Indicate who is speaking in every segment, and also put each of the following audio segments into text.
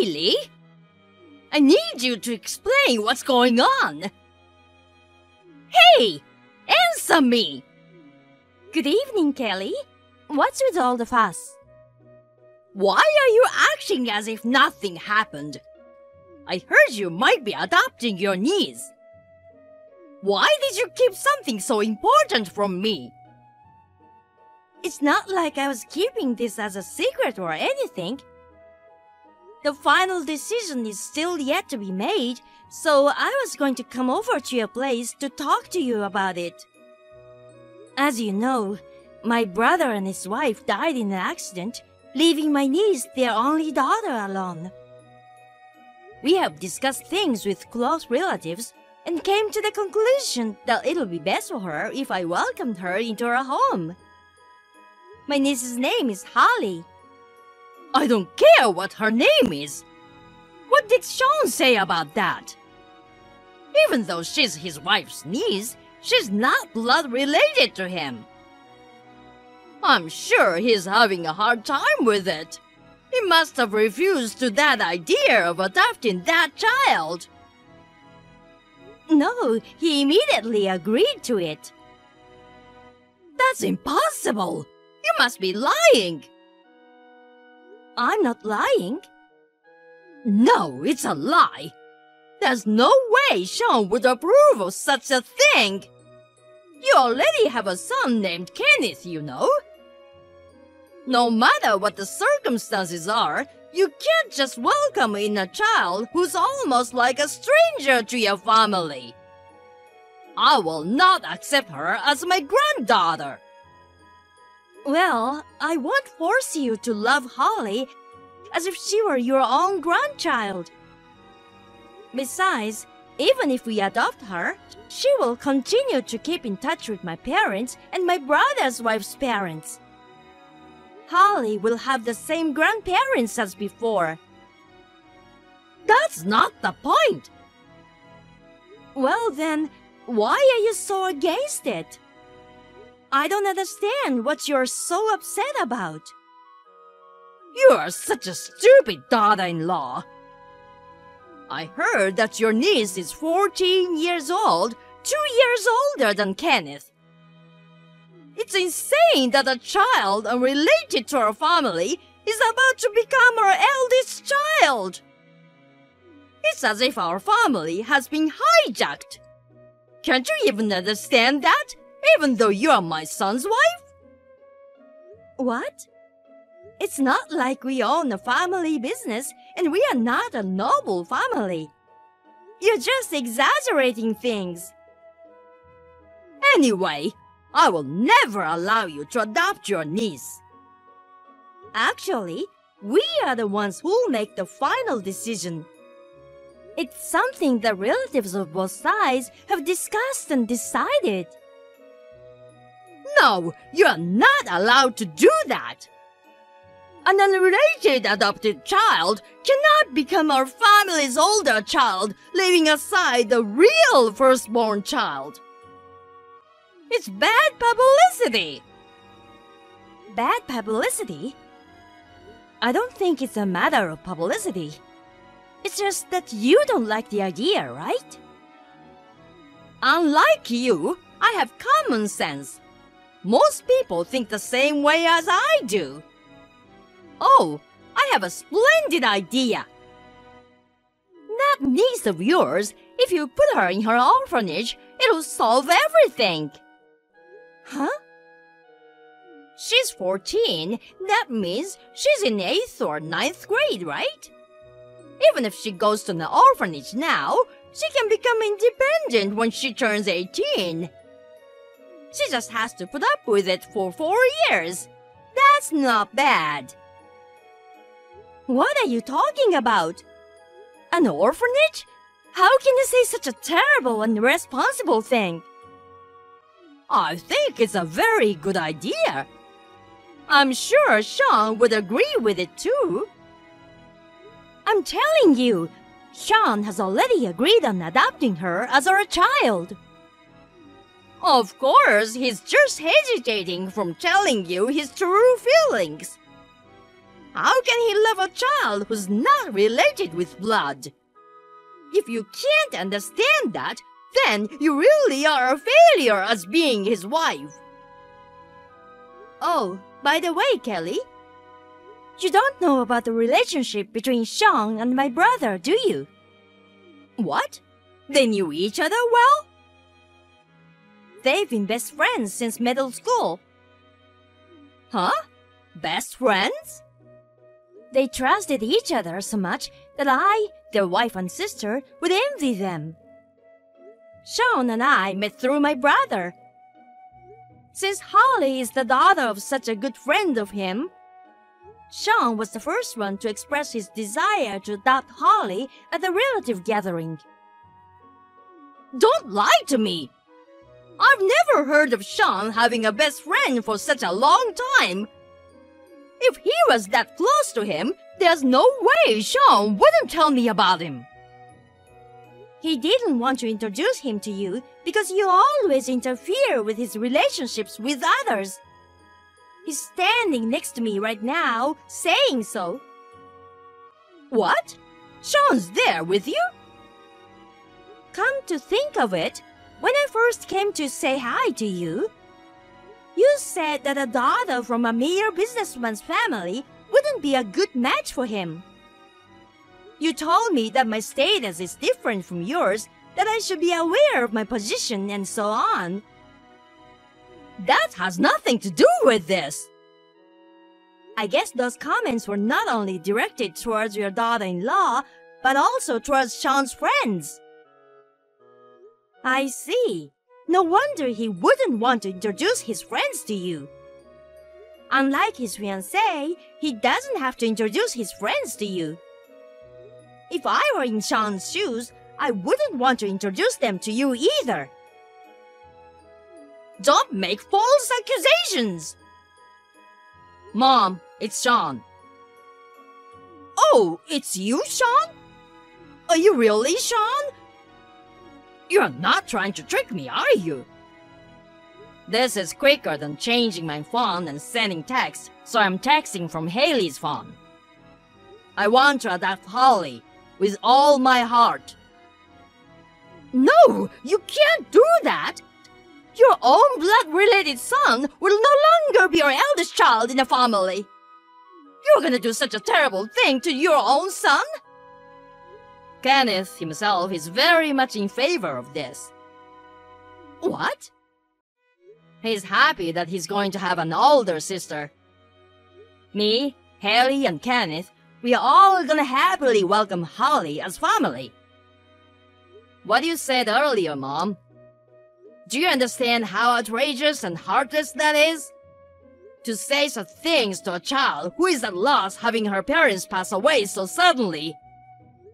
Speaker 1: Really? I need you to explain what's going on. Hey! Answer me!
Speaker 2: Good evening, Kelly. What's with all the fuss?
Speaker 1: Why are you acting as if nothing happened? I heard you might be adopting your niece. Why did you keep something so important from me?
Speaker 2: It's not like I was keeping this as a secret or anything. The final decision is still yet to be made, so I was going to come over to your place to talk to you about it. As you know, my brother and his wife died in an accident, leaving my niece, their only daughter, alone. We have discussed things with close relatives and came to the conclusion that it'll be best for her if I welcomed her into our home. My niece's name is Holly.
Speaker 1: I don't care what her name is. What did Sean say about that? Even though she's his wife's niece, she's not blood related to him. I'm sure he's having a hard time with it. He must have refused to that idea of adopting that child.
Speaker 2: No, he immediately agreed to it.
Speaker 1: That's impossible. You must be lying.
Speaker 2: I'm not lying.
Speaker 1: No, it's a lie. There's no way Sean would approve of such a thing. You already have a son named Kenneth, you know. No matter what the circumstances are, you can't just welcome in a child who's almost like a stranger to your family. I will not accept her as my granddaughter.
Speaker 2: Well, I won't force you to love Holly as if she were your own grandchild. Besides, even if we adopt her, she will continue to keep in touch with my parents and my brother's wife's parents. Holly will have the same grandparents as before.
Speaker 1: That's not the point.
Speaker 2: Well then, why are you so against it? I don't understand what you're so upset about.
Speaker 1: You are such a stupid daughter-in-law. I heard that your niece is 14 years old, 2 years older than Kenneth. It's insane that a child unrelated to our family is about to become our eldest child. It's as if our family has been hijacked. Can't you even understand that, even though you are my son's wife?
Speaker 2: What? It's not like we own a family business and we are not a noble family. You're just exaggerating things.
Speaker 1: Anyway, I will never allow you to adopt your niece.
Speaker 2: Actually, we are the ones who'll make the final decision. It's something the relatives of both sides have discussed and decided.
Speaker 1: No, you are not allowed to do that. An unrelated adopted child cannot become our family's older child, leaving aside the real firstborn child. It's bad publicity.
Speaker 2: Bad publicity? I don't think it's a matter of publicity. It's just that you don't like the idea, right?
Speaker 1: Unlike you, I have common sense. Most people think the same way as I do. Oh, I have a splendid idea. That niece of yours, if you put her in her orphanage, it'll solve everything.
Speaker 2: Huh?
Speaker 1: She's 14. That means she's in 8th or 9th grade, right? Even if she goes to an orphanage now, she can become independent when she turns 18. She just has to put up with it for 4 years. That's not bad.
Speaker 2: What are you talking about? An orphanage? How can you say such a terrible and irresponsible thing?
Speaker 1: I think it's a very good idea. I'm sure Sean would agree with it too.
Speaker 2: I'm telling you, Sean has already agreed on adopting her as our child.
Speaker 1: Of course, he's just hesitating from telling you his true feelings. How can he love a child who's not related with blood? If you can't understand that, then you really are a failure as being his wife.
Speaker 2: Oh, by the way, Kelly, you don't know about the relationship between Sean and my brother, do you?
Speaker 1: What? They knew each other well?
Speaker 2: They've been best friends since middle school.
Speaker 1: Huh? Best friends?
Speaker 2: They trusted each other so much that I, their wife and sister, would envy them. Sean and I met through my brother. Since Holly is the daughter of such a good friend of him, Sean was the first one to express his desire to adopt Holly at the relative gathering.
Speaker 1: Don't lie to me! I've never heard of Sean having a best friend for such a long time. If he was that close to him, there's no way Sean wouldn't tell me about him.
Speaker 2: He didn't want to introduce him to you because you always interfere with his relationships with others. He's standing next to me right now, saying so.
Speaker 1: What? Sean's there with you?
Speaker 2: Come to think of it, when I first came to say hi to you, you said that a daughter from a mere businessman's family wouldn't be a good match for him. You told me that my status is different from yours, that I should be aware of my position and so on.
Speaker 1: That has nothing to do with this.
Speaker 2: I guess those comments were not only directed towards your daughter-in-law, but also towards Sean's friends. I see. No wonder he wouldn't want to introduce his friends to you. Unlike his fiancée, he doesn't have to introduce his friends to you. If I were in Sean's shoes, I wouldn't want to introduce them to you either.
Speaker 1: Don't make false accusations! Mom, it's Sean. Oh, it's you, Sean? Are you really Sean? You're not trying to trick me, are you? This is quicker than changing my phone and sending texts, so I'm texting from Haley's phone. I want to adopt Holly with all my heart. No, you can't do that! Your own blood-related son will no longer be your eldest child in the family. You're gonna do such a terrible thing to your own son? Kenneth himself is very much in favor of this. What? He's happy that he's going to have an older sister. Me, Haley, and Kenneth, we are all gonna happily welcome Holly as family. What you said earlier, Mom. Do you understand how outrageous and heartless that is? To say such things to a child who is at loss having her parents pass away so suddenly.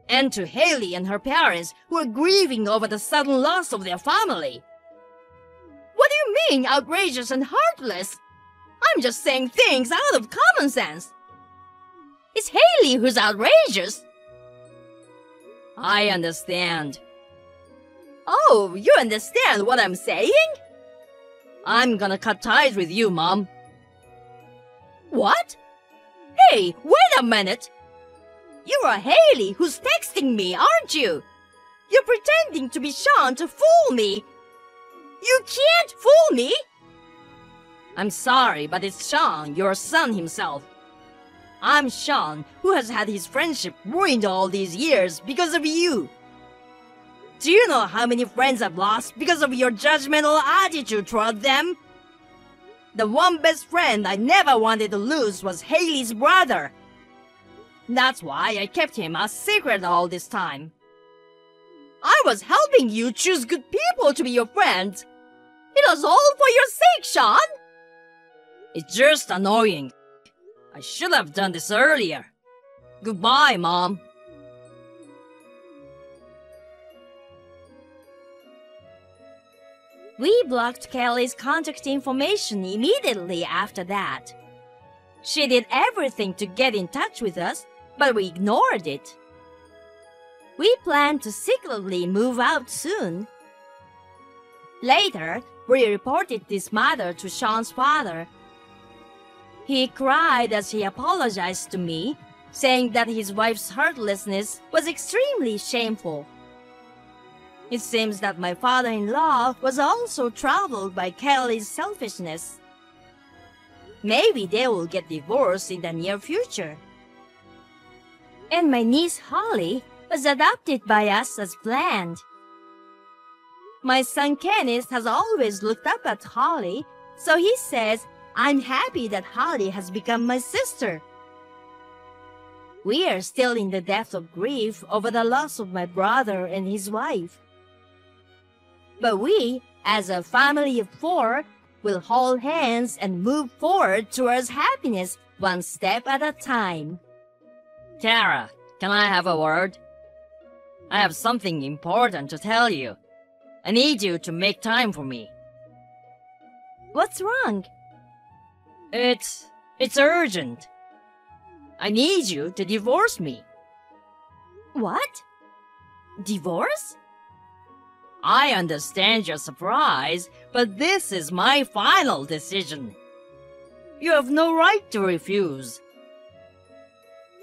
Speaker 1: And to Haley and her parents who are grieving over the sudden loss of their family. What do you mean, outrageous and heartless? I'm just saying things out of common sense. It's Haley who's outrageous. I understand. Oh, you understand what I'm saying? I'm gonna cut ties with you, Mom. What? Hey, wait a minute! You are Haley who's texting me, aren't you? You're pretending to be Sean to fool me. You can't fool me! I'm sorry, but it's Sean, your son himself. I'm Sean, who has had his friendship ruined all these years because of you. Do you know how many friends I've lost because of your judgmental attitude toward them? The one best friend I never wanted to lose was Haley's brother. That's why I kept him a secret all this time. I was helping you choose good people to be your friends. It was all for your sake, Sean. It's just annoying. I should have done this earlier. Goodbye, Mom.
Speaker 2: We blocked Kelly's contact information immediately after that. She did everything to get in touch with us, but we ignored it. We planned to secretly move out soon. Later, we reported this matter to Sean's father. He cried as he apologized to me, saying that his wife's heartlessness was extremely shameful. It seems that my father-in-law was also troubled by Kelly's selfishness. Maybe they will get divorced in the near future. And my niece Holly was adopted by us as planned. My son Kenneth has always looked up at Holly, so he says I'm happy that Holly has become my sister. We are still in the depth of grief over the loss of my brother and his wife. But we, as a family of 4, will hold hands and move forward towards happiness one step at a time.
Speaker 1: Kara, can I have a word? I have something important to tell you. I need you to make time for me.
Speaker 2: What's wrong?
Speaker 1: It's urgent. I need you to divorce me.
Speaker 2: What? Divorce?
Speaker 1: I understand your surprise, but this is my final decision. You have no right to refuse.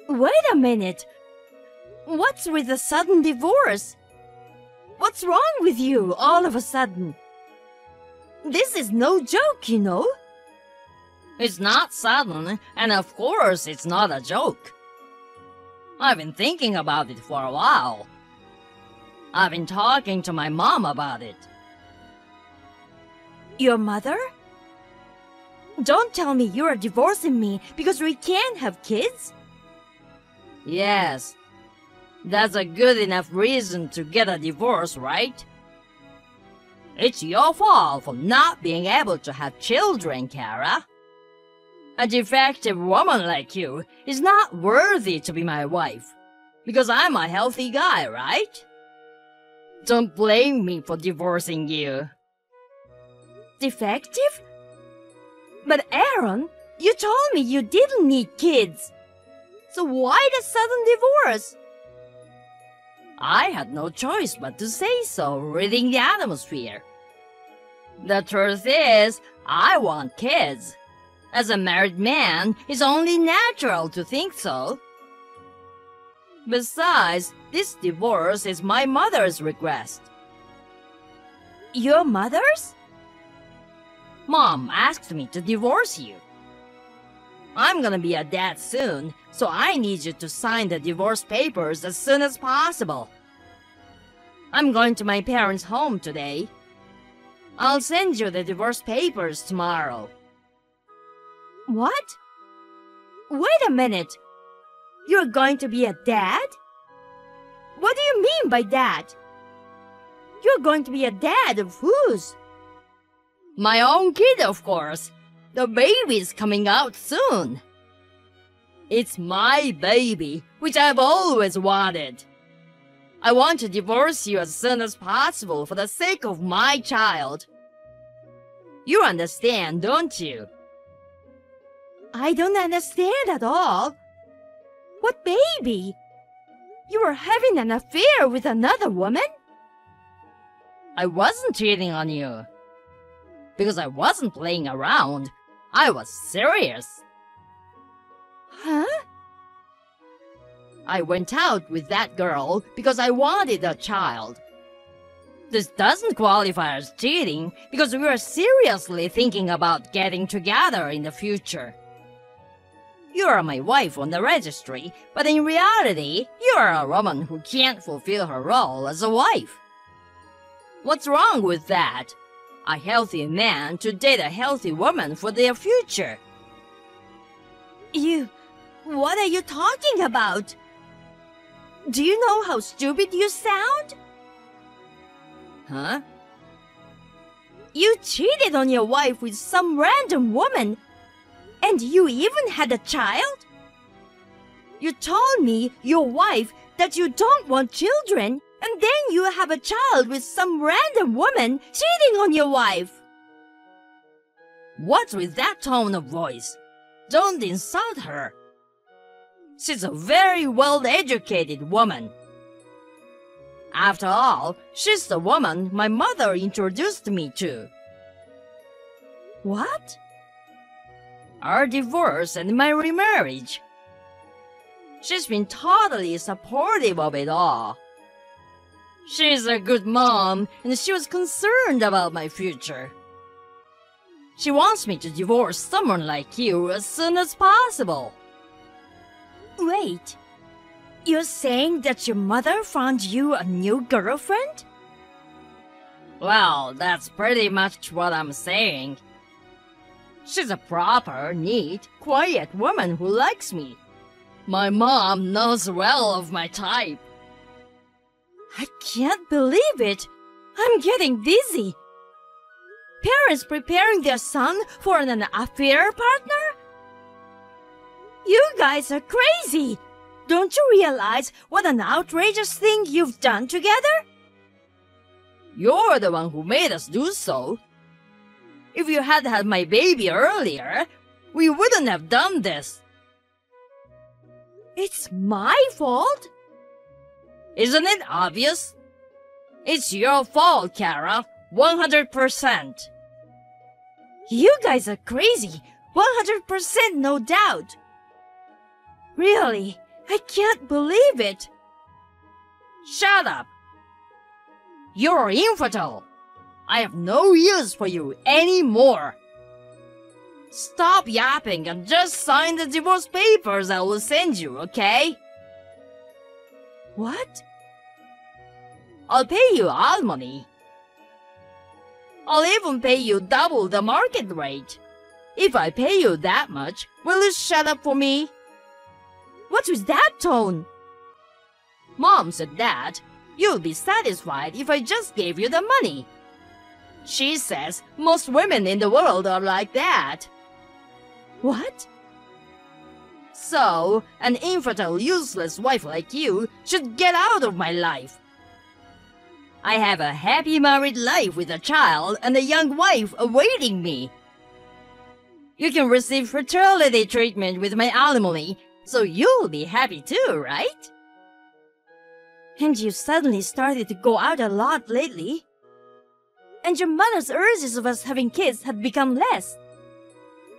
Speaker 2: Wait a minute. What's with the sudden divorce? What's wrong with you all of a sudden? This is no joke, you know.
Speaker 1: It's not sudden, and of course it's not a joke. I've been thinking about it for a while. I've been talking to my mom about it.
Speaker 2: Your mother? Don't tell me you're divorcing me because we can't have kids?
Speaker 1: Yes. That's a good enough reason to get a divorce, right? It's your fault for not being able to have children, Kara. A defective woman like you is not worthy to be my wife, because I'm a healthy guy, right? Don't blame me for divorcing you.
Speaker 2: Defective? But Aaron, you told me you didn't need kids. So why the sudden divorce?
Speaker 1: I had no choice but to say so, reading the atmosphere. The truth is, I want kids. As a married man, it's only natural to think so. Besides, this divorce is my mother's request.
Speaker 2: Your mother's?
Speaker 1: Mom asked me to divorce you. I'm gonna be a dad soon, so I need you to sign the divorce papers as soon as possible. I'm going to my parents' home today. I'll send you the divorce papers tomorrow.
Speaker 2: What? Wait a minute. You're going to be a dad? What do you mean by that? You're going to be a dad of whose?
Speaker 1: My own kid, of course. The baby's coming out soon. It's my baby, which I've always wanted. I want to divorce you as soon as possible for the sake of my child. You understand, don't you?
Speaker 2: I don't understand at all. What baby? You were having an affair with another woman?
Speaker 1: I wasn't cheating on you. Because I wasn't playing around. I was serious.
Speaker 2: Huh?
Speaker 1: I went out with that girl because I wanted a child. This doesn't qualify as cheating because we were seriously thinking about getting together in the future. You are my wife on the registry, but in reality, you are a woman who can't fulfill her role as a wife. What's wrong with that? A healthy man to date a healthy woman for their future.
Speaker 2: What are you talking about? Do you know how stupid you sound?
Speaker 1: Huh?
Speaker 2: You cheated on your wife with some random woman, and you even had a child? You told me, your wife, that you don't want children, and then you have a child with some random woman cheating on your wife.
Speaker 1: What's with that tone of voice? Don't insult her. She's a very well-educated woman. After all, she's the woman my mother introduced me to.
Speaker 2: What?
Speaker 1: our divorce and my remarriage. She's been totally supportive of it all. She's a good mom, and she was concerned about my future. She wants me to divorce someone like you as soon as possible.
Speaker 2: Wait, you're saying that your mother found you a new girlfriend?
Speaker 1: Well, that's pretty much what I'm saying. She's a proper, neat, quiet woman who likes me. My mom knows well of my type.
Speaker 2: I can't believe it. I'm getting dizzy. Parents preparing their son for an affair partner? You guys are crazy. Don't you realize what an outrageous thing you've done together?
Speaker 1: You're the one who made us do so. If you had had my baby earlier, we wouldn't have done this.
Speaker 2: It's my fault?
Speaker 1: Isn't it obvious? It's your fault, Kara. 100%.
Speaker 2: You guys are crazy. 100% no doubt. Really, I can't believe it.
Speaker 1: Shut up. You're infertile. I have no use for you anymore. Stop yapping and just sign the divorce papers I will send you, okay?
Speaker 2: What?
Speaker 1: I'll pay you alimony. I'll even pay you double the market rate. If I pay you that much, will you shut up for me?
Speaker 2: What's with that tone?
Speaker 1: Mom said that you'll be satisfied if I just gave you the money. She says most women in the world are like that.
Speaker 2: What?
Speaker 1: So, an infertile, useless wife like you should get out of my life. I have a happy married life with a child and a young wife awaiting me. You can receive fertility treatment with my alimony, so you'll be happy too, right?
Speaker 2: And you suddenly started to go out a lot lately. And your mother's urges of us having kids had become less.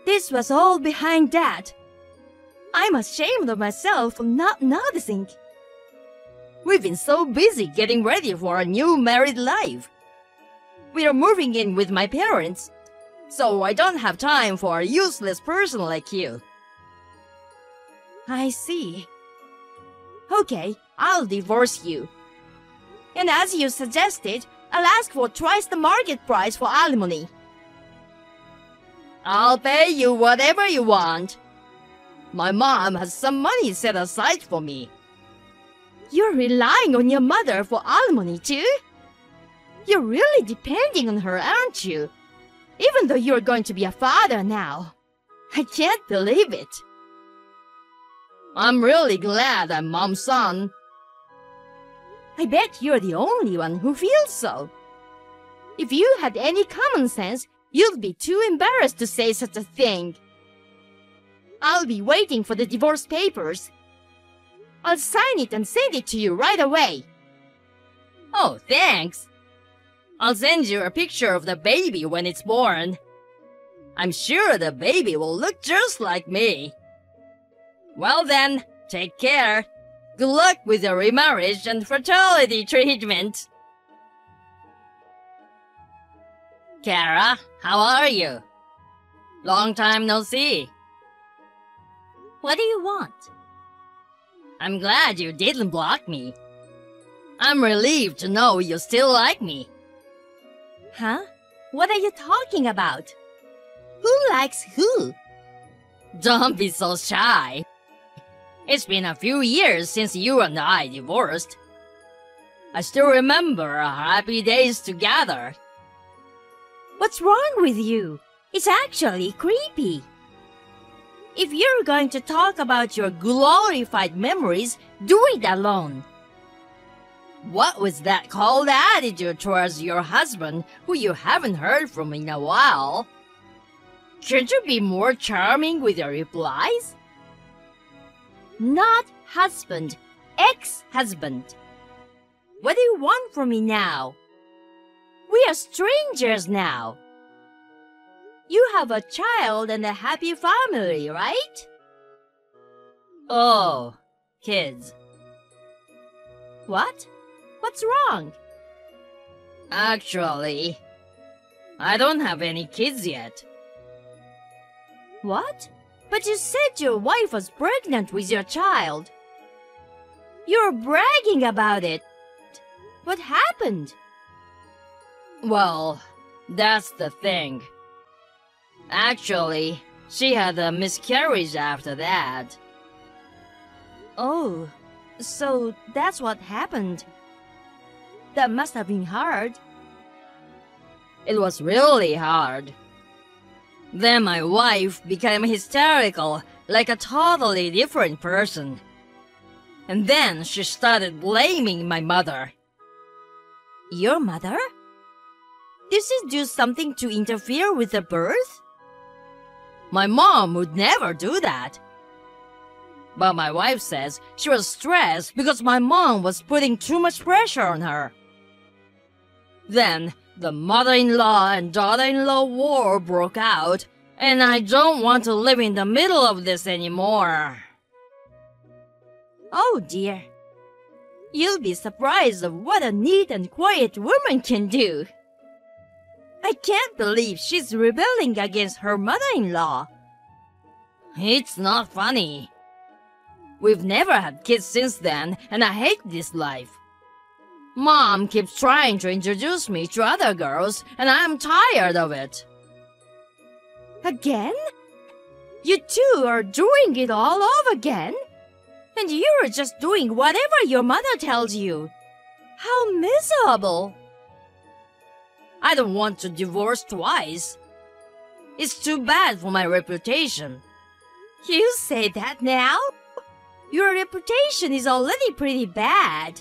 Speaker 2: This was all behind that. I'm ashamed of myself for not noticing.
Speaker 1: We've been so busy getting ready for a new married life. We are moving in with my parents, so I don't have time for a useless person like you.
Speaker 2: I see. Okay, I'll divorce you. And as you suggested, I'll ask for twice the market price for alimony.
Speaker 1: I'll pay you whatever you want. My mom has some money set aside for me.
Speaker 2: You're relying on your mother for alimony too? You're really depending on her, aren't you? Even though you're going to be a father now. I can't believe it.
Speaker 1: I'm really glad I'm Mom's son.
Speaker 2: I bet you're the only one who feels so. If you had any common sense, you'd be too embarrassed to say such a thing. I'll be waiting for the divorce papers. I'll sign it and send it to you right away.
Speaker 1: Oh, thanks. I'll send you a picture of the baby when it's born. I'm sure the baby will look just like me. Well then, take care. Good luck with your remarriage and fertility treatment. Kara, how are you? Long time no see.
Speaker 2: What do you want?
Speaker 1: I'm glad you didn't block me. I'm relieved to know you still like me.
Speaker 2: Huh? What are you talking about? Who likes who?
Speaker 1: Don't be so shy. It's been a few years since you and I divorced. I still remember our happy days together.
Speaker 2: What's wrong with you? It's actually creepy. If you're going to talk about your glorified memories, do it alone.
Speaker 1: What was that cold attitude towards your husband who you haven't heard from in a while? Should you be more charming with your replies?
Speaker 2: Not husband, ex-husband. What do you want from me now? We are strangers now. You have a child and a happy family, right?
Speaker 1: Oh, kids.
Speaker 2: What? What's wrong?
Speaker 1: Actually, I don't have any kids yet.
Speaker 2: What? But you said your wife was pregnant with your child. You're bragging about it. What happened?
Speaker 1: Well, that's the thing. Actually, she had a miscarriage after that.
Speaker 2: Oh, so that's what happened. That must have been hard.
Speaker 1: It was really hard. Then my wife became hysterical, like a totally different person. And then she started blaming my mother.
Speaker 2: Your mother? Did she do something to interfere with the birth?
Speaker 1: My mom would never do that. But my wife says she was stressed because my mom was putting too much pressure on her. Then the mother-in-law and daughter-in-law war broke out, and I don't want to live in the middle of this anymore.
Speaker 2: Oh dear. You'll be surprised of what a neat and quiet woman can do. I can't believe she's rebelling against her mother-in-law.
Speaker 1: It's not funny. We've never had kids since then, and I hate this life. Mom keeps trying to introduce me to other girls, and I'm tired of it.
Speaker 2: Again? You two are doing it all over again? And you're just doing whatever your mother tells you. How miserable!
Speaker 1: I don't want to divorce twice. It's too bad for my reputation.
Speaker 2: You say that now? Your reputation is already pretty bad.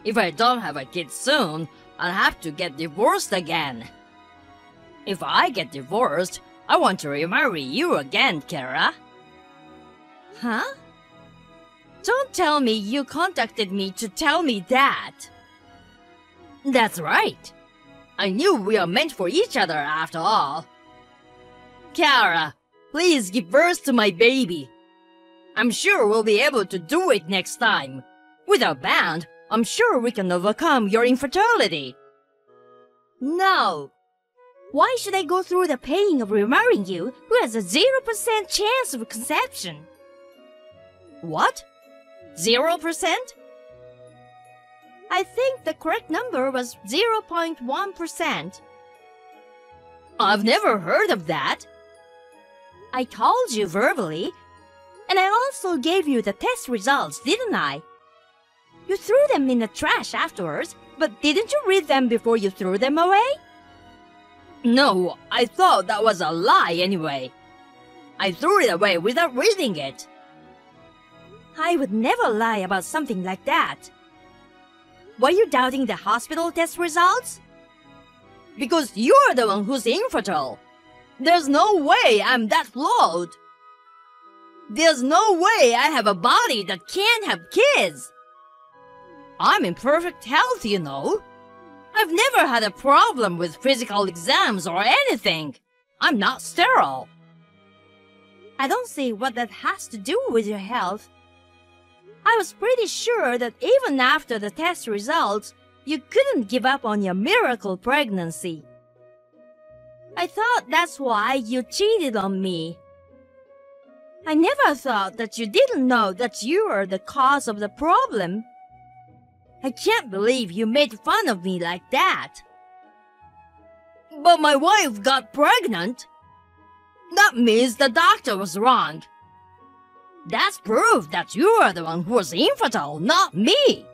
Speaker 1: If I don't have a kid soon, I'll have to get divorced again. If I get divorced, I want to remarry you again, Kara.
Speaker 2: Huh? Don't tell me you contacted me to tell me that.
Speaker 1: That's right. I knew we are meant for each other after all. Kara, please give birth to my baby. I'm sure we'll be able to do it next time. With our band, I'm sure we can overcome your infertility.
Speaker 2: No. Why should I go through the pain of remarrying you who has a 0% chance of conception?
Speaker 1: What? 0%?
Speaker 2: I think the correct number was 0.1%.
Speaker 1: I've never heard of that.
Speaker 2: I told you verbally. And I also gave you the test results, didn't I? You threw them in the trash afterwards, but didn't you read them before you threw them away?
Speaker 1: No, I thought that was a lie anyway. I threw it away without reading it.
Speaker 2: I would never lie about something like that. Were you doubting the hospital test results?
Speaker 1: Because you're the one who's infertile. There's no way I'm that flawed. There's no way I have a body that can't have kids. I'm in perfect health, you know. I've never had a problem with physical exams or anything. I'm not sterile.
Speaker 2: I don't see what that has to do with your health. I was pretty sure that even after the test results, you couldn't give up on your miracle pregnancy. I thought that's why you cheated on me. I never thought that you didn't know that you were the cause of the problem. I can't believe you made fun of me like that.
Speaker 1: But my wife got pregnant. That means the doctor was wrong. That's proof that you are the one who was infertile, not me.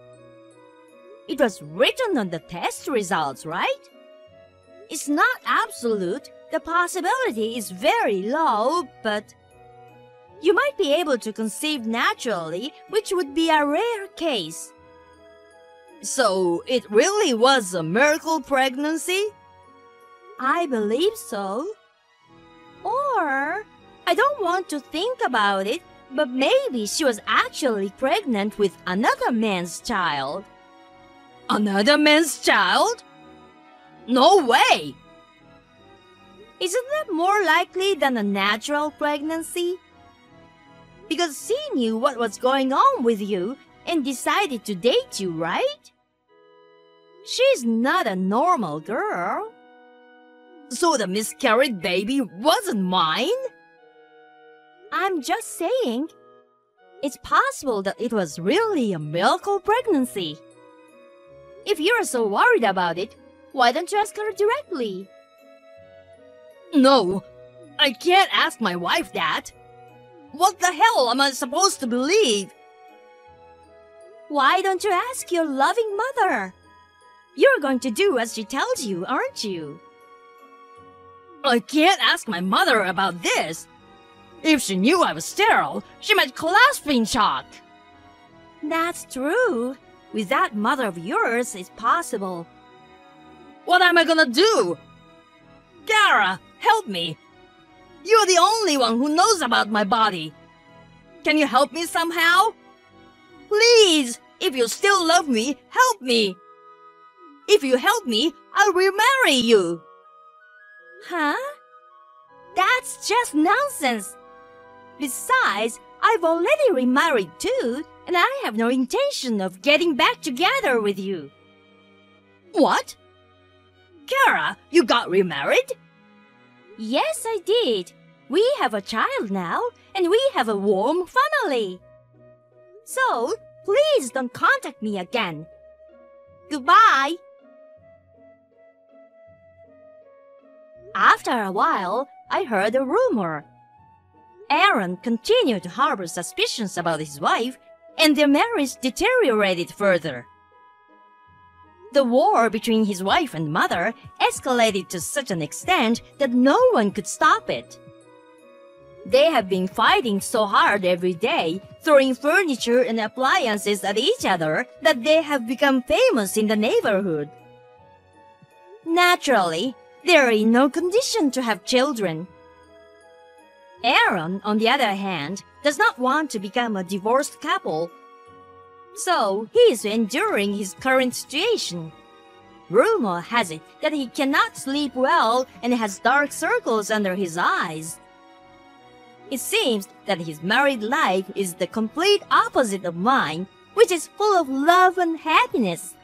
Speaker 2: It was written on the test results, right? It's not absolute. The possibility is very low, but you might be able to conceive naturally, which would be a rare case.
Speaker 1: So it really was a miracle pregnancy?
Speaker 2: I believe so. Or, I don't want to think about it, but maybe she was actually pregnant with another man's child.
Speaker 1: Another man's child? No way!
Speaker 2: Isn't that more likely than a natural pregnancy? Because she knew what was going on with you and decided to date you, right? She's not a normal girl.
Speaker 1: So the miscarried baby wasn't mine?
Speaker 2: I'm just saying, it's possible that it was really a miracle pregnancy. If you're so worried about it, why don't you ask her directly?
Speaker 1: No, I can't ask my wife that. What the hell am I supposed to believe?
Speaker 2: Why don't you ask your loving mother? You're going to do as she tells you, aren't you?
Speaker 1: I can't ask my mother about this. If she knew I was sterile, she might collapse in shock.
Speaker 2: That's true. With that mother of yours, it's possible.
Speaker 1: What am I gonna do? Kara, help me. You're the only one who knows about my body. Can you help me somehow? Please, if you still love me, help me. If you help me, I'll remarry you.
Speaker 2: Huh? That's just nonsense. Besides, I've already remarried too, and I have no intention of getting back together with you.
Speaker 1: What? Kara, you got remarried?
Speaker 2: Yes, I did. We have a child now, and we have a warm family. So, please don't contact me again. Goodbye. After a while, I heard a rumor. Aaron continued to harbor suspicions about his wife, and their marriage deteriorated further. The war between his wife and mother escalated to such an extent that no one could stop it. They have been fighting so hard every day, throwing furniture and appliances at each other, that they have become famous in the neighborhood. Naturally, they are in no condition to have children. Aaron, on the other hand, does not want to become a divorced couple. So, he is enduring his current situation. Rumor has it that he cannot sleep well and has dark circles under his eyes. It seems that his married life is the complete opposite of mine, which is full of love and happiness.